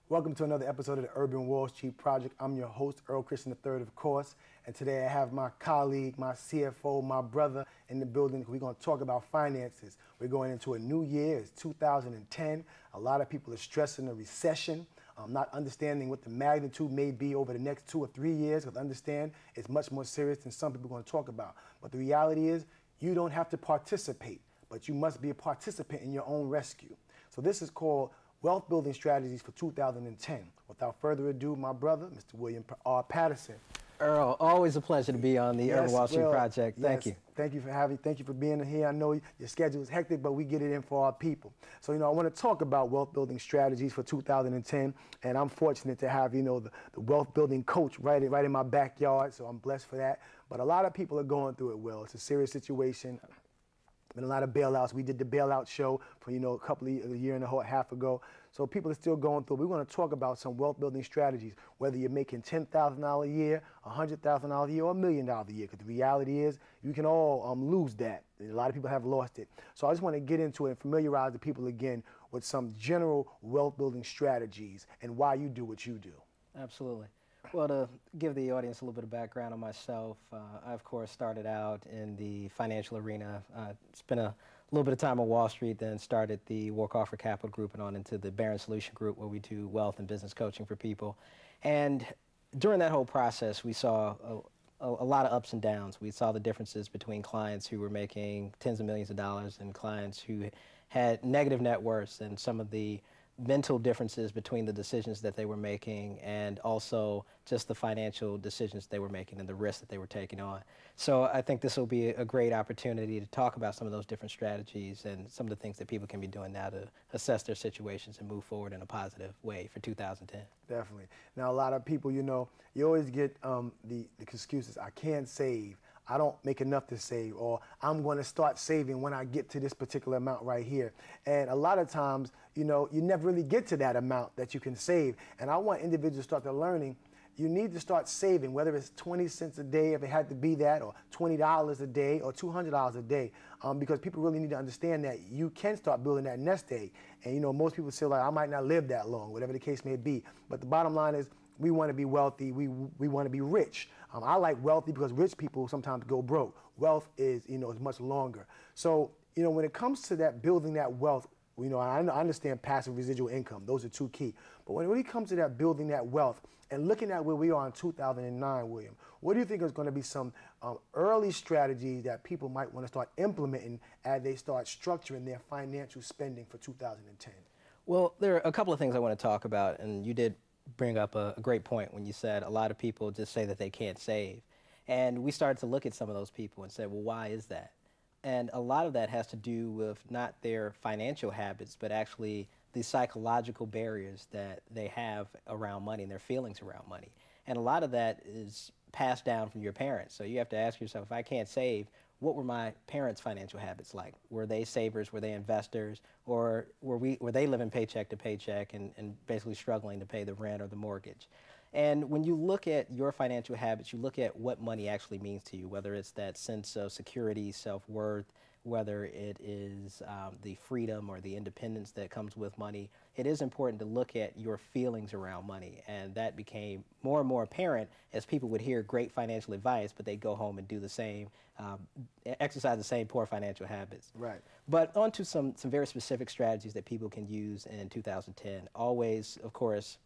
Welcome to another episode of the Urban Wall Street Project. I'm your host, Earl Christian III, of course. And today I have my colleague, my CFO, my brother in the building. We're going to talk about finances. We're going into a new year. It's 2010. A lot of people are stressing the recession, not understanding what the magnitude may be over the next 2 or 3 years. Because understand, it's much more serious than some people are going to talk about. But the reality is, you don't have to participate, but you must be a participant in your own rescue. So this is called Wealth Building Strategies for 2010. Without further ado, my brother, Mr. William R. Patterson. Earl, always a pleasure to be on the Urban Wall Street Project. Thank you. Thank you for having. Thank you for being here. I know your schedule is hectic, but we get it in for our people. So, I want to talk about wealth building strategies for 2010, and I'm fortunate to have, the wealth building coach right in my backyard. So I'm blessed for that. But a lot of people are going through it. Well, it's a serious situation. Been a lot of bailouts. We did the bailout show for, a year and a half ago. So people are still going through. We're going to talk about some wealth building strategies, whether you're making $10,000 a year, $100,000 a year, or $1 million a year. Because the reality is, you can all lose that. A lot of people have lost it. So I just want to get into it and familiarize the people again with some general wealth building strategies and why you do what you do. Absolutely. Well, to give the audience a little bit of background on myself, I, of course, started out in the financial arena. Spent a little bit of time on Wall Street, then started the Walk-Offer Capital Group and on into the Barron Solution Group, where we do wealth and business coaching for people. And during that whole process, we saw a lot of ups and downs. We saw the differences between clients who were making tens of millions of dollars and clients who had negative net worths, and some of the mental differences between the decisions that they were making and also just the financial decisions they were making and the risks that they were taking on. So I think this will be a great opportunity to talk about some of those different strategies and some of the things that people can be doing now to assess their situations and move forward in a positive way for 2010. Definitely. Now, a lot of people, you always get the excuses, I can't save, I don't make enough to save, or I'm going to start saving when I get to this particular amount right here. And a lot of times, you never really get to that amount that you can save. And I want individuals to start learning, you need to start saving, whether it's 20 cents a day, if it had to be that, or $20 a day, or $200 a day, because people really need to understand that you can start building that nest egg. And, most people say, like, I might not live that long, whatever the case may be. But the bottom line is, we want to be wealthy, we want to be rich. I like wealthy because rich people sometimes go broke. Wealth is, is much longer. So, when it comes to that, building that wealth, I understand passive residual income. Those are two key. But when it really comes to that, building that wealth and looking at where we are in 2009, William, what do you think is going to be some early strategies that people might want to start implementing as they start structuring their financial spending for 2010? Well, there are a couple of things I want to talk about, and you did bring up a great point when you said a lot of people just say that they can't save. And we started to look at some of those people and said, well, why is that? And a lot of that has to do with not their financial habits, but actually the psychological barriers that they have around money and their feelings around money. And a lot of that is passed down from your parents. So you have to ask yourself, if I can't save, what were my parents' financial habits like? Were they savers? Were they investors? Or were they living paycheck to paycheck and basically struggling to pay the rent or the mortgage? And when you look at your financial habits, you look at what money actually means to you, whether it's that sense of security, self-worth, whether it is the freedom or the independence that comes with money. It is important to look at your feelings around money, and that became more and more apparent as people would hear great financial advice, but they'd go home and do the same, exercise the same poor financial habits. Right. But on to some very specific strategies that people can use in 2010. Always, of course,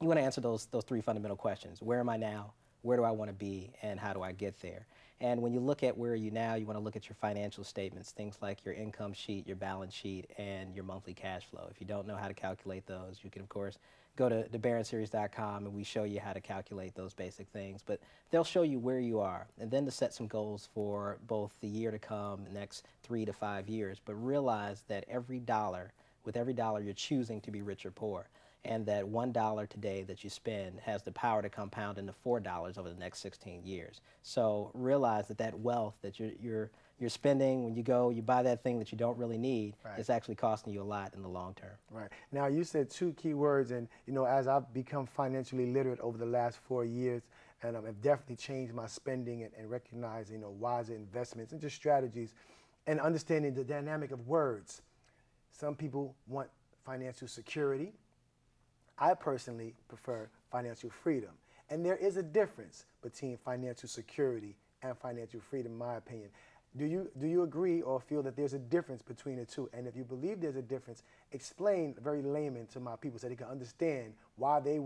you want to answer those three fundamental questions. Where am I now? Where do I want to be? And how do I get there? And when you look at where are you now, you want to look at your financial statements, things like your income sheet, your balance sheet, and your monthly cash flow. If you don't know how to calculate those, you can, of course, go to thebarronseries.com, and we show you how to calculate those basic things. But they'll show you where you are, and then to set some goals for both the year to come, the next 3 to 5 years. But realize that with every dollar, you're choosing to be rich or poor. And that $1 today that you spend has the power to compound into $4 over the next 16 years. So realize that wealth that you're spending when you buy that thing that you don't really need, right, is actually costing you a lot in the long term. Right. Now, you said two key words, and as I've become financially literate over the last 4 years, and I've definitely changed my spending and recognized wiser investments and just strategies, and understanding the dynamic of words. Some people want financial security. I personally prefer financial freedom. And there is a difference between financial security and financial freedom, in my opinion. Do you agree or feel that there's a difference between the two? And if you believe there's a difference, explain very layman to my people so they can understand why they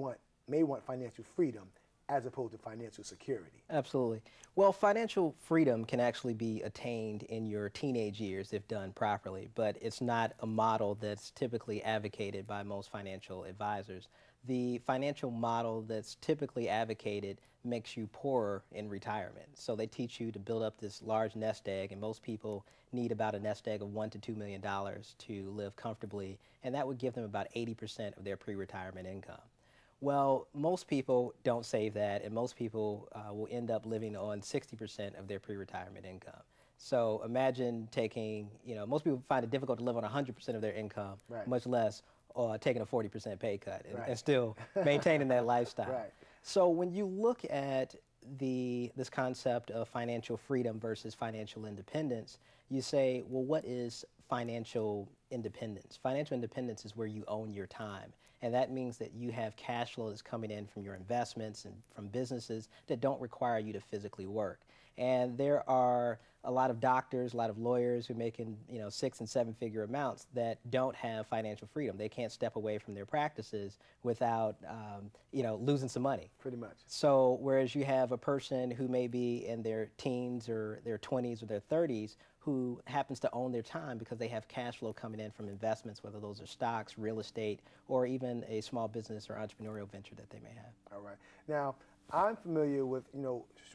may want financial freedom as opposed to financial security. Absolutely. Well, financial freedom can actually be attained in your teenage years if done properly, but it's not a model that's typically advocated by most financial advisors. The financial model that's typically advocated makes you poorer in retirement. So they teach you to build up this large nest egg, and most people need about a nest egg of $1 to $2 million to live comfortably, and that would give them about 80% of their pre-retirement income. Well, most people don't save that, and most people will end up living on 60% of their pre-retirement income. So imagine taking, most people find it difficult to live on 100% of their income, right, much less taking a 40% pay cut and, right, and still maintaining that lifestyle. Right. So when you look at this concept of financial freedom versus financial independence, you say, well, what is financial independence? Financial independence is where you own your time. And that means that you have cash flow that's coming in from your investments and from businesses that don't require you to physically work. And there are a lot of doctors, a lot of lawyers who are making 6- and 7-figure amounts that don't have financial freedom. They can't step away from their practices without losing some money. Pretty much. So whereas you have a person who may be in their teens or their 20s or their 30s who happens to own their time because they have cash flow coming in from investments, whether those are stocks, real estate, or even a small business or entrepreneurial venture that they may have. All right. Now, I'm familiar with,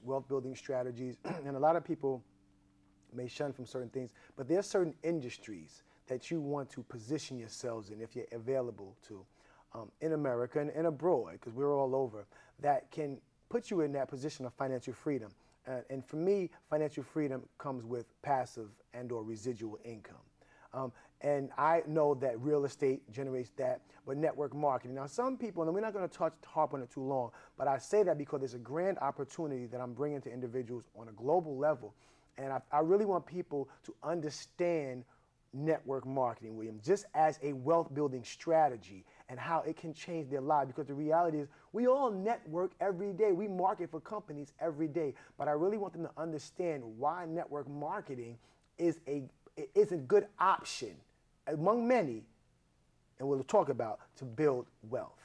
wealth building strategies, and a lot of people may shun from certain things, but there are certain industries that you want to position yourselves in if you're available to in America and abroad, because we're all over, that can put you in that position of financial freedom. And for me, financial freedom comes with passive and or residual income. And I know that real estate generates that, but network marketing. Now, some people, and we're not going to harp on it too long, but I say that because there's a grand opportunity that I'm bringing to individuals on a global level. And I really want people to understand network marketing, William, just as a wealth building strategy and how it can change their lives. Because the reality is we all network every day. We market for companies every day. But I really want them to understand why network marketing is a good option among many, and we'll talk about, to build wealth.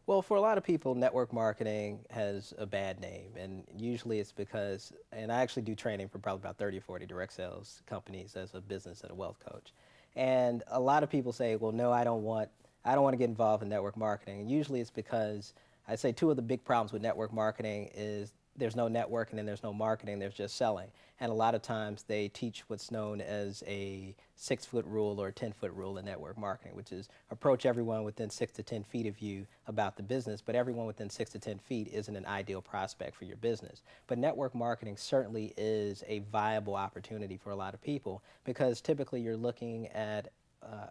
Well, for a lot of people, network marketing has a bad name, and usually it's because, and I actually do training for probably about 30 or 40 direct sales companies as a business and a wealth coach. And a lot of people say, well, no, I don't want to get involved in network marketing. And usually it's because I'd say two of the big problems with network marketing is there's no networking and there's no marketing, there's just selling. And a lot of times they teach what's known as a 6-foot rule or a 10-foot rule in network marketing, which is approach everyone within 6 to 10 feet of you about the business, but everyone within 6 to 10 feet isn't an ideal prospect for your business. But network marketing certainly is a viable opportunity for a lot of people because typically you're looking at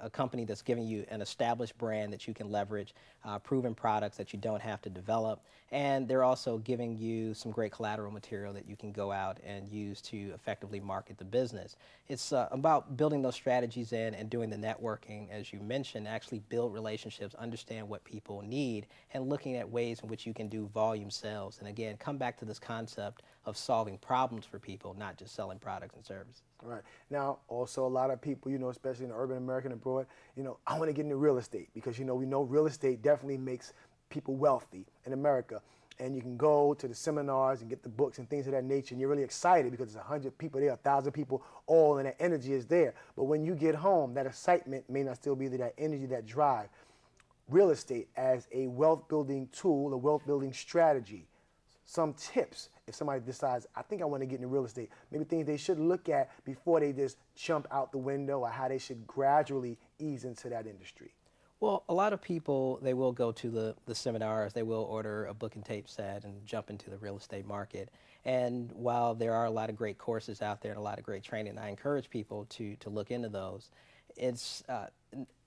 a company that's giving you an established brand that you can leverage, proven products that you don't have to develop, and they're also giving you some great collateral material that you can go out and use to effectively market the business. It's about building those strategies in and doing the networking, as you mentioned, actually build relationships, understand what people need, and looking at ways in which you can do volume sales. And again, come back to this concept of solving problems for people, not just selling products and services. Right. Now, also a lot of people, especially in the urban American abroad, I want to get into real estate because, we know real estate definitely makes people wealthy in America. And you can go to the seminars and get the books and things of that nature, and you're really excited because there's 100 people there, 1,000 people, all, and that energy is there. But when you get home, that excitement may not still be there, that energy, that drive. Real estate as a wealth-building tool, a wealth-building strategy. Some tips if somebody decides, I think I want to get into real estate, maybe things they should look at before they just jump out the window, or how they should gradually ease into that industry. Well, a lot of people, they will go to the seminars, they will order a book and tape set and jump into the real estate market. And while there are a lot of great courses out there and a lot of great training, I encourage people to look into those. It's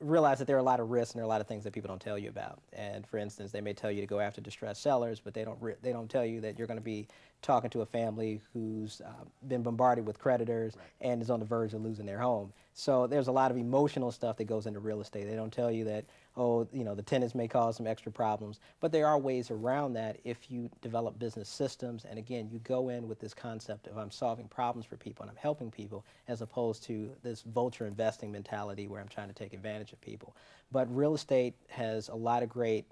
realize that there are a lot of risks and there are a lot of things that people don't tell you about. And for instance, they may tell you to go after distressed sellers, but they don't tell you that you're going to be talking to a family who's been bombarded with creditors and is on the verge of losing their home. So there's a lot of emotional stuff that goes into real estate. They don't tell you that, oh, you know, the tenants may cause some extra problems, but there are ways around that if you develop business systems. And again, you go in with this concept of I'm solving problems for people and I'm helping people, as opposed to this vulture investing mentality where I'm trying to take advantage of people. But real estate has a lot of great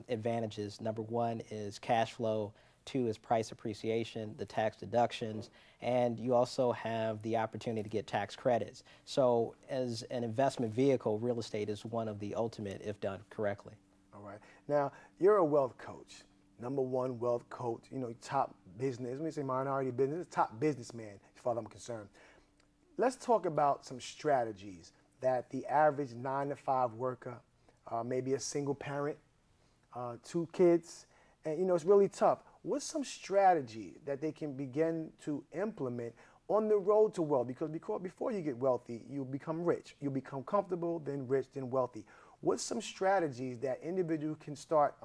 advantages. Number one is cash flow. Two is price appreciation, the tax deductions, and you also have the opportunity to get tax credits. So as an investment vehicle, real estate is one of the ultimate if done correctly. All right. Now, you're a wealth coach, #1 wealth coach, you know, top business, when we say minority business, top businessman, as far as I'm concerned. Let's talk about some strategies that the average 9-to-5 worker, maybe a single parent, 2 kids, and, you know, it's really tough. What's some strategy that they can begin to implement on the road to wealth? Because before you get wealthy, you become rich. You become comfortable, then rich, then wealthy. What's some strategies that individuals can start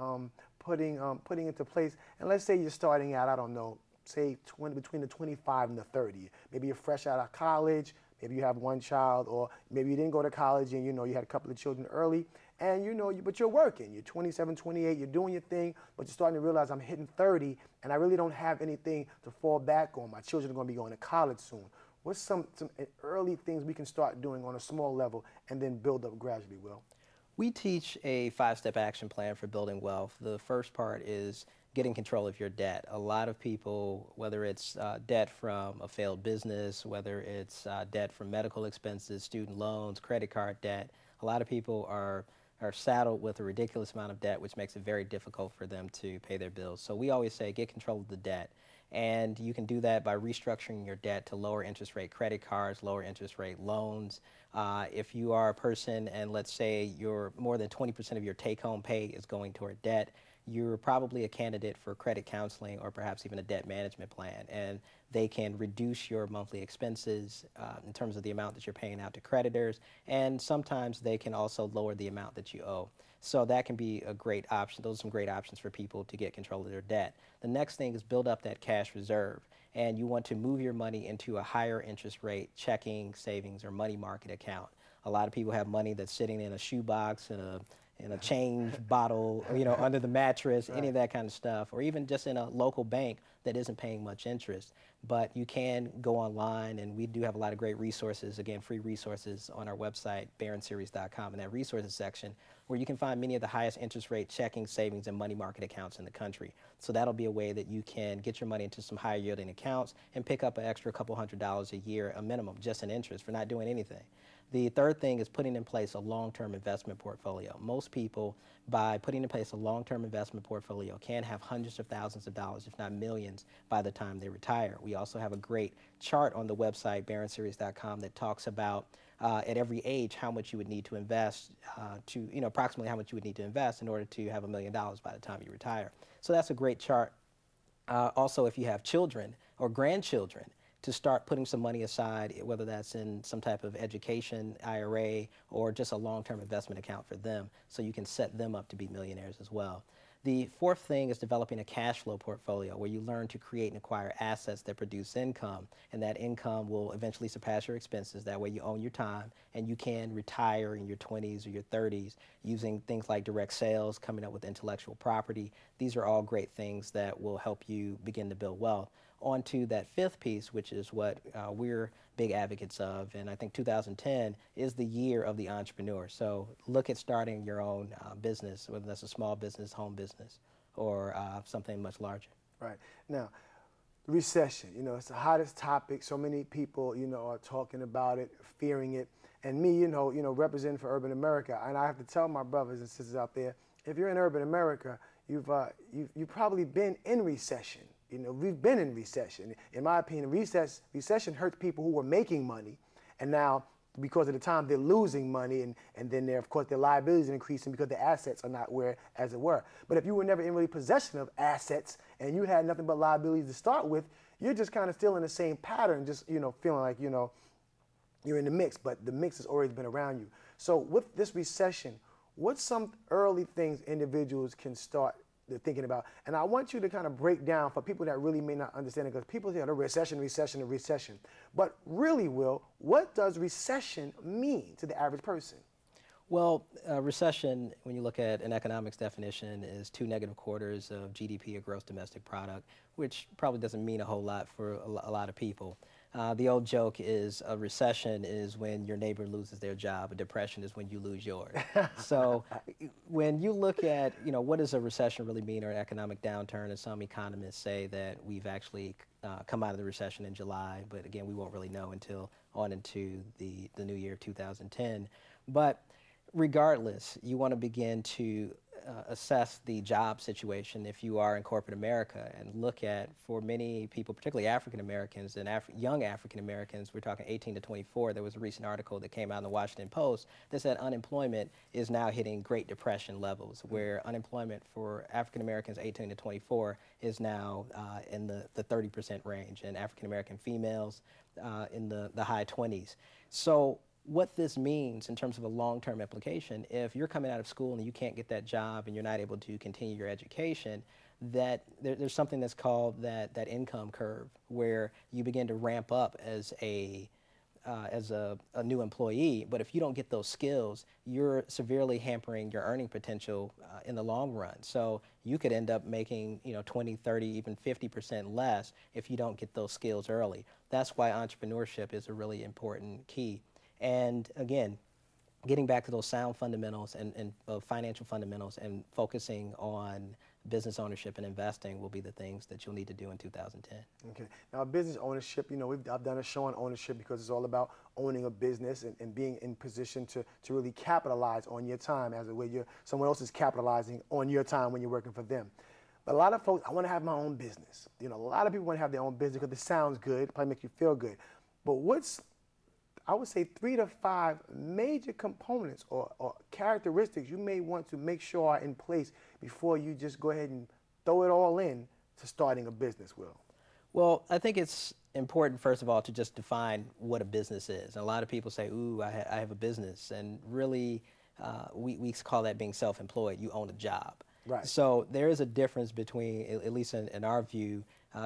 putting into place? And let's say you're starting out, I don't know, say between the 25 and the 30. Maybe you're fresh out of college. Maybe you have 1 child, or maybe you didn't go to college and, you know, you had a couple of children early. And, you know, but you're working. You're 27, 28, you're doing your thing, but you're starting to realize I'm hitting 30 and I really don't have anything to fall back on. My children are going to be going to college soon. What's some early things we can start doing on a small level and then build up gradually, Will? We teach a 5-step action plan for building wealth. The first part is getting control of your debt. A lot of people, whether it's debt from a failed business, whether it's debt from medical expenses, student loans, credit card debt, a lot of people are saddled with a ridiculous amount of debt, which makes it very difficult for them to pay their bills. So we always say get control of the debt. And you can do that by restructuring your debt to lower interest rate credit cards, lower interest rate loans. If you are a person and let's say you're more than 20% of your take-home pay is going toward debt, you're probably a candidate for credit counseling or perhaps even a debt management plan. And they can reduce your monthly expenses in terms of the amount that you're paying out to creditors. And sometimes they can also lower the amount that you owe. So that can be a great option. Those are some great options for people to get control of their debt. The next thing is build up that cash reserve. And you want to move your money into a higher interest rate checking, savings, or money market account. A lot of people have money that's sitting in a shoebox and in a change bottle, you know, under the mattress, any of that kind of stuff, or even just in a local bank that isn't paying much interest. But you can go online, and we do have a lot of great resources, again, free resources on our website, barronseries.com, in that resources section, where you can find many of the highest interest rate checking, savings, and money market accounts in the country. So that'll be a way that you can get your money into some higher yielding accounts and pick up an extra couple $100s a year, a minimum, just in interest for not doing anything. The third thing is putting in place a long-term investment portfolio. Most people, by putting in place a long-term investment portfolio, can have hundreds of thousands of dollars, if not millions, by the time they retire. We also have a great chart on the website, barronseries.com, that talks about at every age how much you would need to invest, approximately how much you would need to invest in order to have $1 million by the time you retire. So that's a great chart. Also, if you have children or grandchildren, to start putting some money aside, whether that's in some type of education, IRA, or just a long-term investment account for them, so you can set them up to be millionaires as well. The fourth thing is developing a cash flow portfolio where you learn to create and acquire assets that produce income, and that income will eventually surpass your expenses. That way you own your time, and you can retire in your 20s or your 30s using things like direct sales, coming up with intellectual property. These are all great things that will help you begin to build wealth. On to that fifth piece, which is what we're big advocates of, and I think 2010 is the year of the entrepreneur. So look at starting your own business, whether that's a small business, home business, or something much larger. Right. Now, recession, you know, it's the hottest topic. So many people, you know, are talking about it, fearing it. And me, you know, representing for urban America, and I have to tell my brothers and sisters out there, if you're in urban America, you've probably been in recession. You know, we've been in recession. In my opinion, recession hurts people who were making money, and now because of the time they're losing money, and then of course their liabilities are increasing because the assets are not where as it were. But if you were never in really possession of assets and you had nothing but liabilities to start with, you're just kind of still in the same pattern, just, you know, feeling like, you know, you're in the mix, but the mix has always been around you. So with this recession, what's some early things individuals can start they're thinking about. And I want you to kind of break down for people that really may not understand it, because people say the recession, recession, and recession. But really, Will, what does recession mean to the average person? Well, recession, when you look at an economics definition, is 2 negative quarters of GDP or gross domestic product, which probably doesn't mean a whole lot for a lot of people. The old joke is a recession is when your neighbor loses their job. A depression is when you lose yours. So when you look at, what does a recession really mean, or an economic downturn, and some economists say that we've actually come out of the recession in July, but again, we won't really know until on into the new year, 2010. But regardless, you want to begin to assess the job situation if you are in corporate America, and look at, for many people, particularly African Americans and young African Americans, we're talking 18 to 24, there was a recent article that came out in the Washington Post that said unemployment is now hitting Great Depression levels, where unemployment for African Americans 18 to 24 is now in the 30% range, and African American females in the high 20s. So what this means in terms of a long-term implication, if you're coming out of school and you can't get that job and you're not able to continue your education, that there's something that's called that income curve, where you begin to ramp up as a new employee, but if you don't get those skills, you're severely hampering your earning potential in the long run. So you could end up making 20, 30, even 50% less if you don't get those skills early. That's why entrepreneurship is a really important key. And again, getting back to those sound fundamentals and financial fundamentals, and focusing on business ownership and investing will be the things that you'll need to do in 2010. Okay. Now, business ownership, I've done a show on ownership, because it's all about owning a business and being in position to really capitalize on your time, as a way someone else is capitalizing on your time when you're working for them. But a lot of folks, I want to have my own business. A lot of people want to have their own business because it sounds good, it probably makes you feel good. But I would say 3 to 5 major components or characteristics you may want to make sure are in place before you just go ahead and throw it all in to starting a business, Will? Well, I think it's important, first of all, to just define what a business is. And a lot of people say, ooh, I have a business. And really, we call that being self-employed. You own a job. Right. So there is a difference between, at least in our view,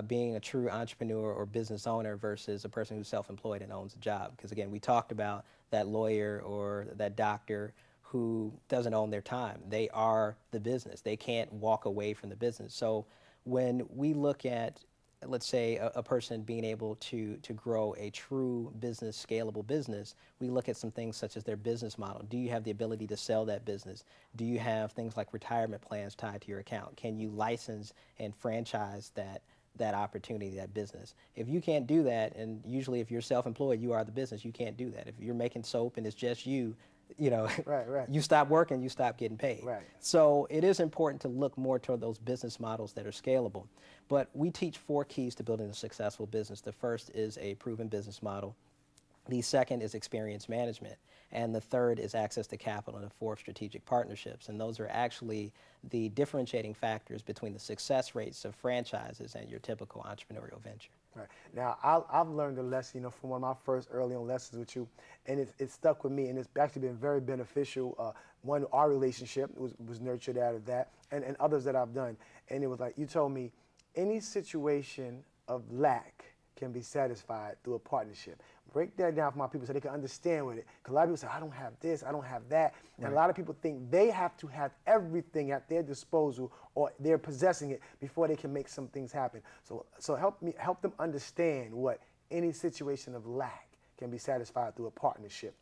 being a true entrepreneur or business owner versus a person who's self-employed and owns a job. Because again, we talked about that lawyer or that doctor who doesn't own their time. They are the business. They can't walk away from the business. So when we look at, let's say, a person being able to grow a true business, scalable business, we look at some things such as their business model. Do you have the ability to sell that business? Do you have things like retirement plans tied to your account? Can you license and franchise that opportunity, that business? If you can't do that, and usually if you're self-employed, you are the business, you can't do that. If you're making soap and it's just you, right. You stop working, you stop getting paid. Right. So it is important to look more toward those business models that are scalable. But we teach 4 keys to building a successful business. The first is a proven business model. The second is experience management. And the third is access to capital. And the fourth, strategic partnerships. And those are actually the differentiating factors between the success rates of franchises and your typical entrepreneurial venture. Right. Now, I've learned a lesson, from one of my first early on lessons with you, and it stuck with me, and it's actually been very beneficial. Our relationship was nurtured out of that, and others that I've done. And it was like, you told me, any situation of lack can be satisfied through a partnership. Break that down for my people so they can understand with it. Because a lot of people say, I don't have this, I don't have that. And a lot of people think they have to have everything at their disposal, or they're possessing it before they can make some things happen. So help them understand what any situation of lack can be satisfied through a partnership,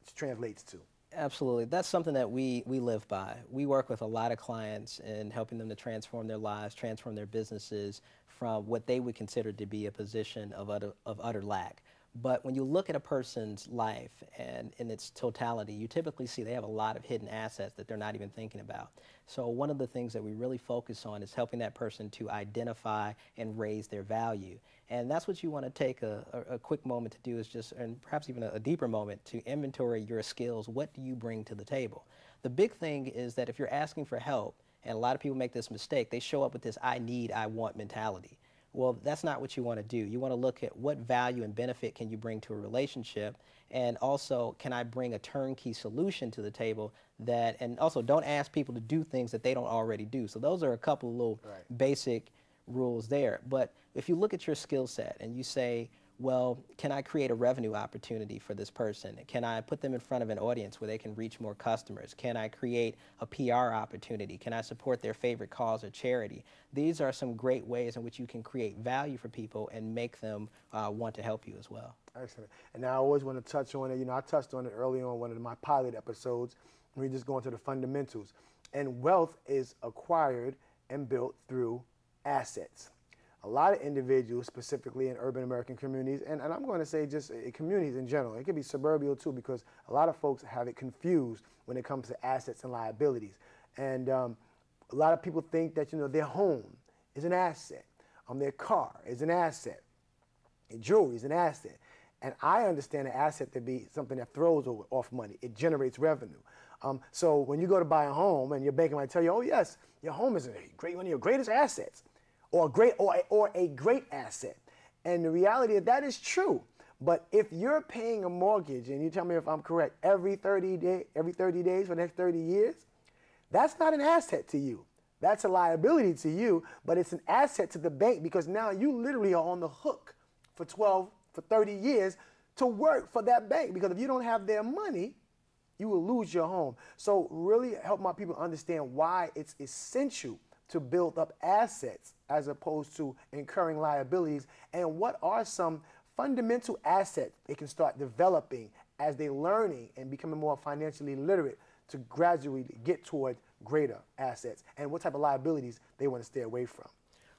which translates to. Absolutely. That's something that we live by. We work with a lot of clients in helping them to transform their lives, transform their businesses from what they would consider to be a position of utter lack. But when you look at a person's life and in its totality, you typically see they have a lot of hidden assets that they're not even thinking about. So one of the things that we really focus on is helping that person to identify and raise their value. And that's what you want to take a quick moment to do, is just, and perhaps even a deeper moment, to inventory your skills. What do you bring to the table? The big thing is that if you're asking for help, and a lot of people make this mistake, they show up with this I need, I want mentality. Well, that's not what you want to do. You want to look at what value and benefit can you bring to a relationship, And also, can I bring a turnkey solution to the table that, and also don't ask people to do things that they don't already do. So those are a couple of little basic rules there. But if you look at your skill set and you say, well, can I create a revenue opportunity for this person? Can I put them in front of an audience where they can reach more customers? Can I create a PR opportunity? Can I support their favorite cause or charity? These are some great ways in which you can create value for people and make them want to help you as well. Excellent. And I always want to touch on it. You know, I touched on it early on one of my pilot episodes. We just go into the fundamentals. And wealth is acquired and built through assets. A lot of individuals, specifically in urban American communities, and I'm going to say just communities in general, it could be suburban too, because a lot of folks have it confused when it comes to assets and liabilities. And a lot of people think that, you know, their home is an asset, their car is an asset, their jewelry is an asset. And I understand an asset to be something that throws off money. It generates revenue. So when you go to buy a home and your banker might tell you, oh yes, your home is one of your greatest assets, or a great asset. And the reality is that is true. But if you're paying a mortgage, and you tell me if I'm correct, every 30 days for the next 30 years, that's not an asset to you. That's a liability to you, but it's an asset to the bank, because now you literally are on the hook for 30 years to work for that bank, because if you don't have their money, you will lose your home. So really help my people understand why it's essential to build up assets as opposed to incurring liabilities, and what are some fundamental assets they can start developing as they're learning and becoming more financially literate to gradually get toward greater assets, and what type of liabilities they want to stay away from.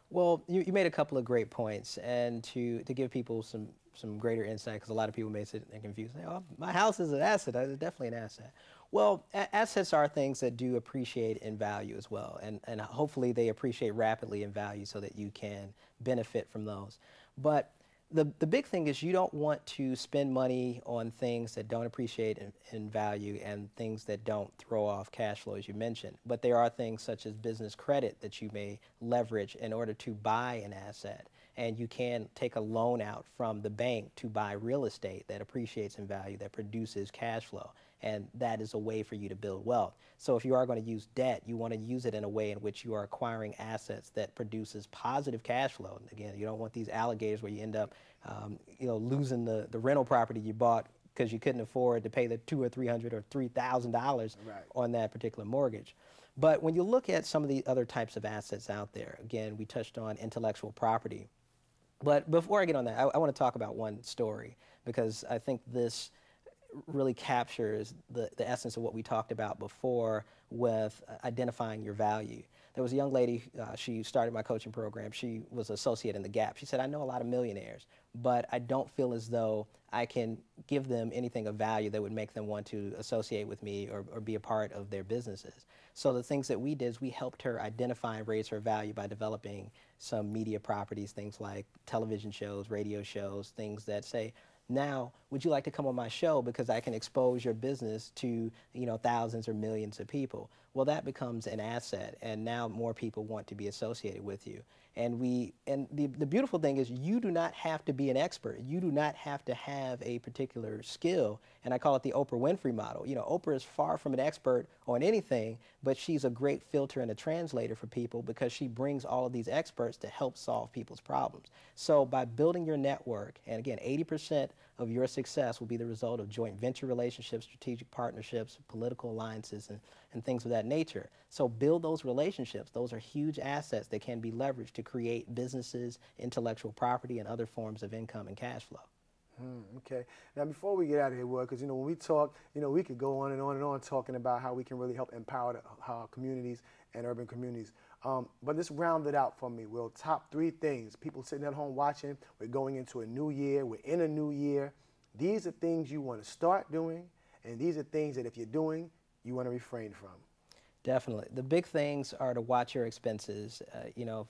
Well, you made a couple of great points, and to give people some greater insight, because a lot of people may sit and confused, say, oh, my house is an asset. It's definitely an asset. Well, assets are things that do appreciate in value as well, and hopefully they appreciate rapidly in value so that you can benefit from those. But the big thing is you don't want to spend money on things that don't appreciate in value and things that don't throw off cash flow, as you mentioned. But there are things such as business credit that you may leverage in order to buy an asset. And you can take a loan out from the bank to buy real estate that appreciates in value, that produces cash flow. And that is a way for you to build wealth. So if you are going to use debt, you want to use it in a way in which you are acquiring assets that produces positive cash flow. And again, you don't want these alligators where you end up losing the rental property you bought because you couldn't afford to pay the $200 or $300 or $3,000 on that particular mortgage. But when you look at some of the other types of assets out there, again, we touched on intellectual property. But before I get on that, I want to talk about one story, because I think this really captures the essence of what we talked about before with identifying your value. There was a young lady, she started my coaching program. She was an associate in the Gap. She said, I know a lot of millionaires, but I don't feel as though I can give them anything of value that would make them want to associate with me or be a part of their businesses. So the things that we did is we helped her identify and raise her value by developing some media properties, things like television shows, radio shows, things that say, now, would you like to come on my show because I can expose your business to, thousands or millions of people? Well, that becomes an asset, and now more people want to be associated with you. And the beautiful thing is you do not have to be an expert. You do not have to have a particular skill, and I call it the Oprah Winfrey model. Oprah is far from an expert on anything, but she's a great filter and a translator for people because she brings all of these experts to help solve people's problems. So by building your network, and again, 80% of your success will be the result of joint venture relationships, strategic partnerships, political alliances, and things of that nature. So build those relationships. Those are huge assets that can be leveraged to create businesses, intellectual property, and other forms of income and cash flow. Okay. Now, before we get out of here, Will, because, when we talk, we could go on and on and on talking about how we can really help empower our communities and urban communities. But just round it out for me, Will. Top 3 things. People sitting at home watching, we're going into a new year, we're in a new year. These are things you want to start doing, and these are things that if you're doing, you want to refrain from. Definitely. The big things are to watch your expenses,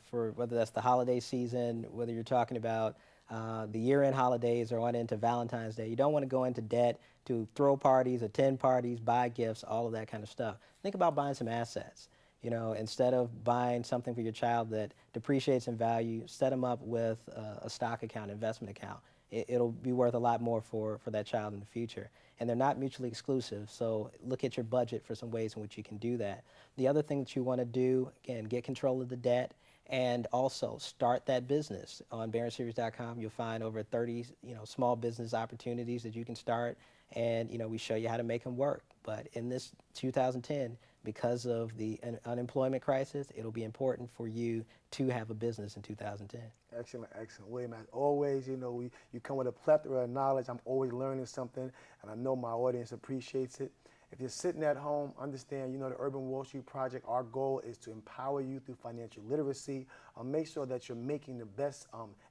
for whether that's the holiday season, whether you're talking about the year-end holidays or on into Valentine's Day. You don't want to go into debt to throw parties, attend parties, buy gifts, all of that kind of stuff. Think about buying some assets. Instead of buying something for your child that depreciates in value, set them up with a stock account, investment account, it'll be worth a lot more for that child in the future. And they're not mutually exclusive, so look at your budget for some ways in which you can do that. The other thing that you want to do, again, get control of the debt, and also start that business. On BaronSeries.com, you'll find over 30 small business opportunities that you can start, and we show you how to make them work. But in this 2010, because of the unemployment crisis, it'll be important for you to have a business in 2010. Excellent, excellent. William, as always, you come with a plethora of knowledge. I'm always learning something, and I know my audience appreciates it. If you're sitting at home, understand, the Urban Wall Street Project, our goal is to empower you through financial literacy. Make sure that you're making the best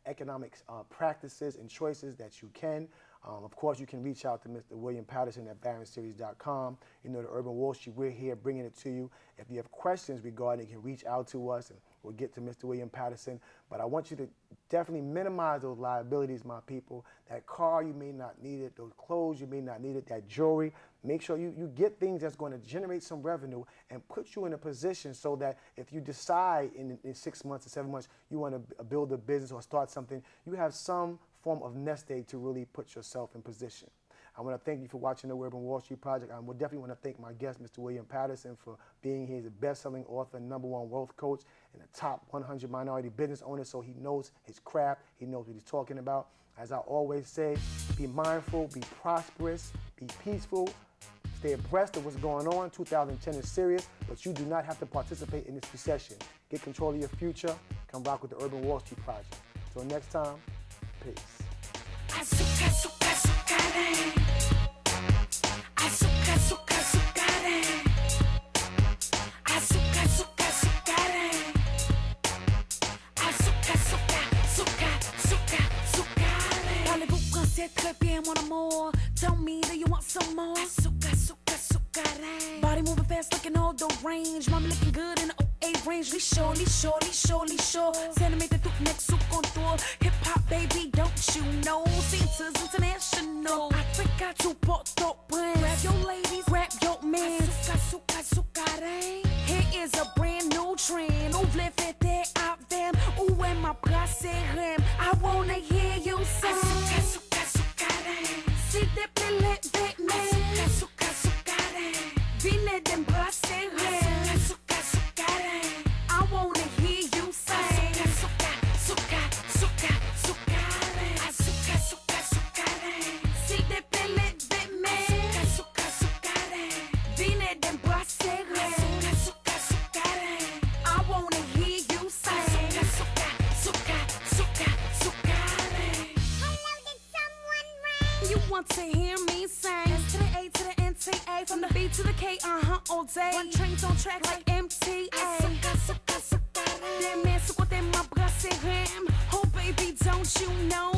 economic practices and choices that you can. Of course, you can reach out to Mr. William Patterson at BaronSeries.com. The Urban Wall Street, we're here bringing it to you. If you have questions regarding it, you can reach out to us, and we'll get to Mr. William Patterson. But I want you to definitely minimize those liabilities, my people. That car, you may not need it. Those clothes, you may not need it. That jewelry, make sure you get things that's going to generate some revenue and put you in a position so that if you decide in 6 months or 7 months you want to build a business or start something, you have some form of nest egg to really put yourself in position. I want to thank you for watching the Urban Wall Street Project. I would definitely want to thank my guest, Mr. William Patterson, for being here. He's a best-selling author, #1 wealth coach, and a top 100 minority business owner, so he knows his craft. He knows what he's talking about. As I always say, be mindful, be prosperous, be peaceful, stay abreast of what's going on. 2010 is serious, but you do not have to participate in this recession. Get control of your future. Come rock with the Urban Wall Street Project. Until next time, peace. Très bien, mon amour. Tell me that you want some more. Azúcar, azúcar, azúcar. Body moving fast, looking all the range. Mommy looking good in the 08 range. Lisho, lisho, lisho, lisho. Centimeter through next su contour. Hip hop, baby, don't you know? Centers international. Africa to Porto Prince. Grab your ladies, grab your men. Azúcar, azúcar, azúcar. Here is a brand new trend. Ouvre fêter avec. Où est ma place rem? I wanna hear you say. Azúcar, azúcar. Si te plaît, vêtements. Azúcar, azúcar, vine d'embrasser. Azúcar, azúcar, I wanna hear you say. Azúcar, azúcar, azúcar, azúcar. Azúcar, azúcar, azúcar. Si te plaît, vêtements. Azúcar, azúcar, vine d'embrasser. Azúcar, azúcar, azúcar, I wanna hear you say. Azúcar, azúcar, azúcar, azúcar. Hello, did someone ring? You want to hear me sing? S to the A to the NTA, from the B to the K, all day. Run trains on track like MTA. Azúcar, azúcar, azúcar. That man, so what they my brass him. Oh baby, don't you know?